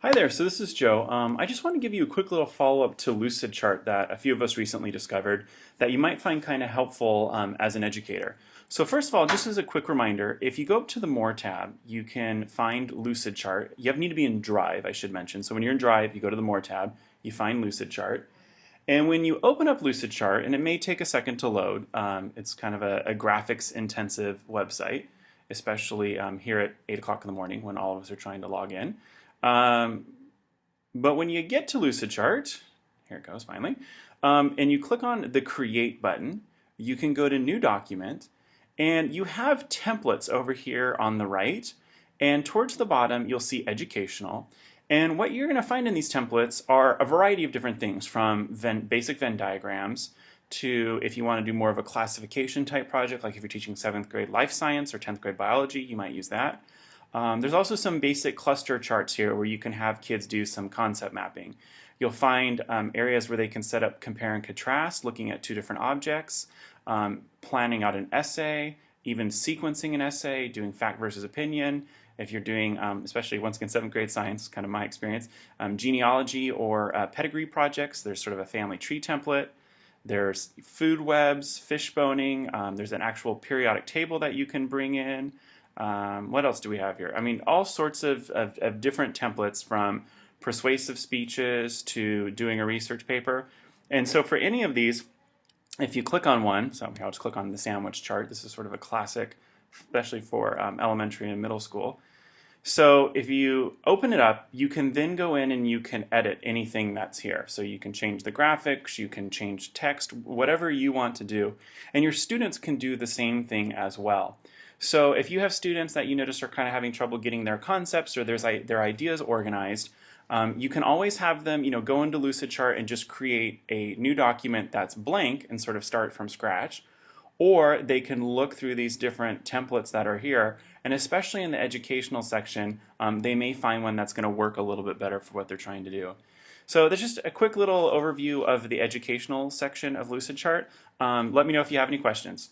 Hi there, so this is Joe. I just want to give you a quick little follow-up to Lucidchart that a few of us recently discovered that you might find kind of helpful as an educator. So first of all, just as a quick reminder, if you go up to the More tab, you can find Lucidchart. You need to be in Drive, I should mention. So when you're in Drive, you go to the More tab, you find Lucidchart. And when you open up Lucidchart, and it may take a second to load, it's kind of a graphics-intensive website, especially here at 8 o'clock in the morning when all of us are trying to log in. Um, but when you get to Lucidchart, here it goes finally, and you click on the Create button, you can go to New Document, and you have templates over here on the right, and towards the bottom you'll see Educational. And what you're going to find in these templates are a variety of different things, from basic Venn diagrams to, if you want to do more of a classification type project, like if you're teaching 7th grade life science or 10th grade biology, you might use that. There's also some basic cluster charts here where you can have kids do some concept mapping. You'll find areas where they can set up compare and contrast, looking at two different objects, planning out an essay, even sequencing an essay, doing fact versus opinion. If you're doing, especially once again, 7th grade science, kind of my experience, genealogy or pedigree projects, there's sort of a family tree template. There's food webs, fish boning, there's an actual periodic table that you can bring in. What else do we have here? I mean, all sorts of different templates, from persuasive speeches to doing a research paper. And so for any of these, if you click on one, so I'll just click on the sandwich chart. This is sort of a classic, especially for elementary and middle school. So if you open it up, you can then go in and you can edit anything that's here. So you can change the graphics, you can change text, whatever you want to do. And your students can do the same thing as well. So if you have students that you notice are kind of having trouble getting their concepts or their ideas organized, you can always have them, go into Lucidchart and just create a new document that's blank and sort of start from scratch. Or they can look through these different templates that are here, and especially in the educational section, they may find one that's going to work a little bit better for what they're trying to do. So that's just a quick little overview of the educational section of Lucidchart. Let me know if you have any questions.